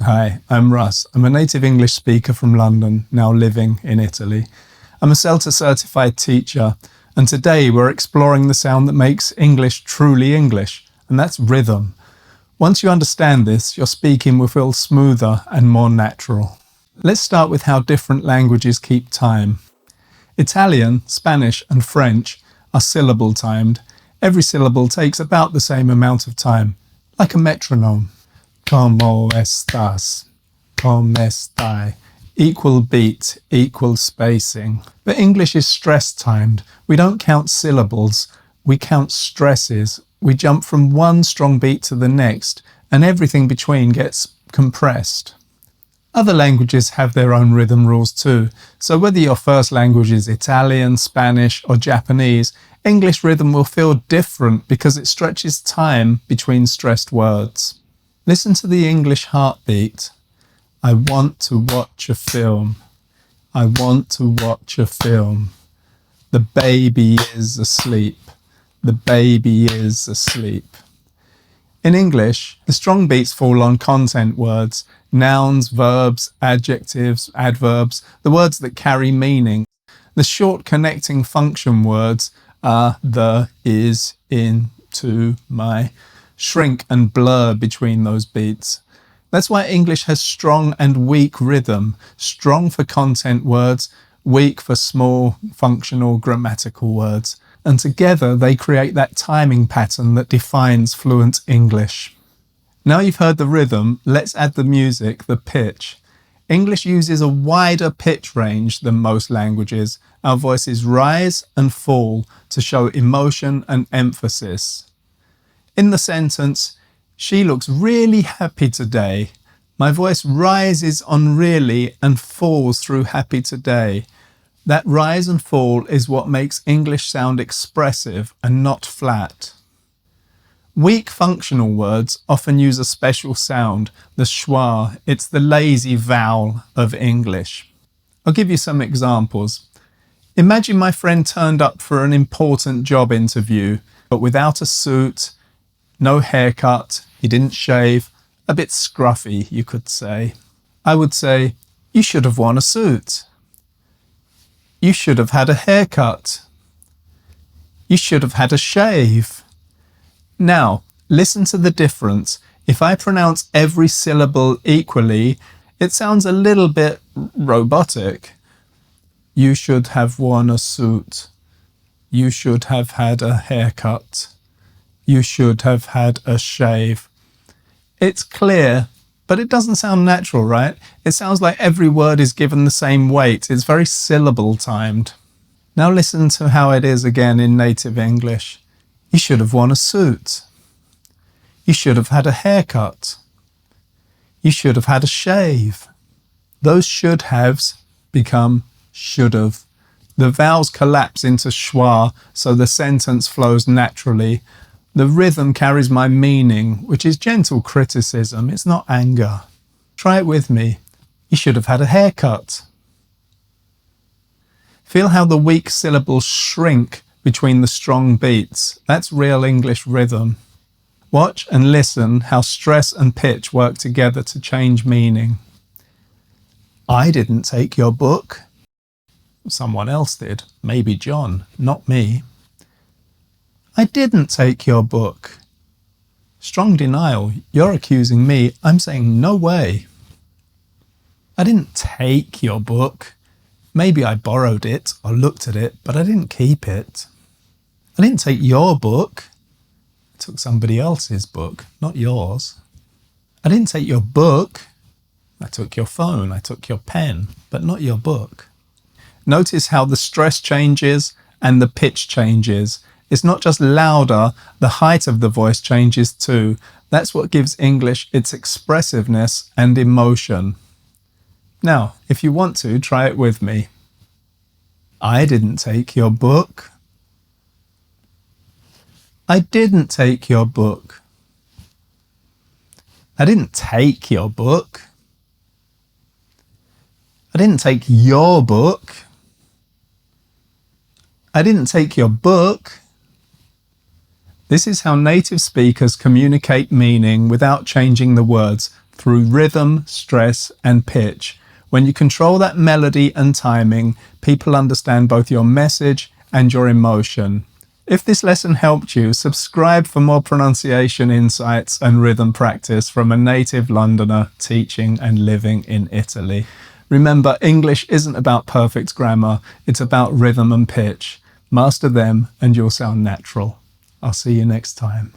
Hi, I'm Russ. I'm a native English speaker from London, now living in Italy. I'm a CELTA certified teacher, and today we're exploring the sound that makes English truly English, and that's rhythm. Once you understand this, your speaking will feel smoother and more natural. Let's start with how different languages keep time. Italian, Spanish and French are syllable-timed. Every syllable takes about the same amount of time, like a metronome. Como estás? Como estai? Equal beat, equal spacing. But English is stress-timed. We don't count syllables, we count stresses. We jump from one strong beat to the next, and everything between gets compressed. Other languages have their own rhythm rules too, so whether your first language is Italian, Spanish or Japanese, English rhythm will feel different because it stretches time between stressed words. Listen to the English heartbeat. I want to watch a film. I want to watch a film. The baby is asleep. The baby is asleep. In English, the strong beats fall on content words, nouns, verbs, adjectives, adverbs, the words that carry meaning. The short connecting function words are the, is, in, to, my, shrink and blur between those beats. That's why English has strong and weak rhythm, strong for content words, weak for small, functional, grammatical words. And together they create that timing pattern that defines fluent English. Now you've heard the rhythm, let's add the music, the pitch. English uses a wider pitch range than most languages. Our voices rise and fall to show emotion and emphasis. In the sentence, she looks really happy today. My voice rises on really and falls through happy today. That rise and fall is what makes English sound expressive and not flat. Weak functional words often use a special sound, the schwa. It's the lazy vowel of English. I'll give you some examples. Imagine my friend turned up for an important job interview, but without a suit, no haircut, he didn't shave, a bit scruffy, you could say. I would say, you should have worn a suit. You should have had a haircut. You should have had a shave. Now, listen to the difference. If I pronounce every syllable equally, it sounds a little bit robotic. You should have worn a suit. You should have had a haircut. You should have had a shave. It's clear, but it doesn't sound natural, right? It sounds like every word is given the same weight. It's very syllable-timed. Now listen to how it is again in native English. You should have worn a suit. You should have had a haircut. You should have had a shave. Those should haves become should have. The vowels collapse into schwa, so the sentence flows naturally. The rhythm carries my meaning, which is gentle criticism, it's not anger. Try it with me. You should have had a haircut. Feel how the weak syllables shrink between the strong beats. That's real English rhythm. Watch and listen how stress and pitch work together to change meaning. I didn't take your book. Someone else did. Maybe John, not me. I didn't take your book. Strong denial. You're accusing me. I'm saying no way. I didn't take your book. Maybe I borrowed it or looked at it, but I didn't keep it. I didn't take your book. I took somebody else's book, not yours. I didn't take your book. I took your phone. I took your pen, but not your book. Notice how the stress changes and the pitch changes. It's not just louder, the height of the voice changes too. That's what gives English its expressiveness and emotion. Now, if you want to, try it with me. I didn't take your book. I didn't take your book. I didn't take your book. I didn't take your book. I didn't take your book. This is how native speakers communicate meaning without changing the words. through rhythm, stress, and pitch. When you control that melody and timing, people understand both your message and your emotion. If this lesson helped you, subscribe for more pronunciation insights and rhythm practice from a native Londoner teaching and living in Italy. Remember, English isn't about perfect grammar, it's about rhythm and pitch. Master them and you'll sound natural. I'll see you next time.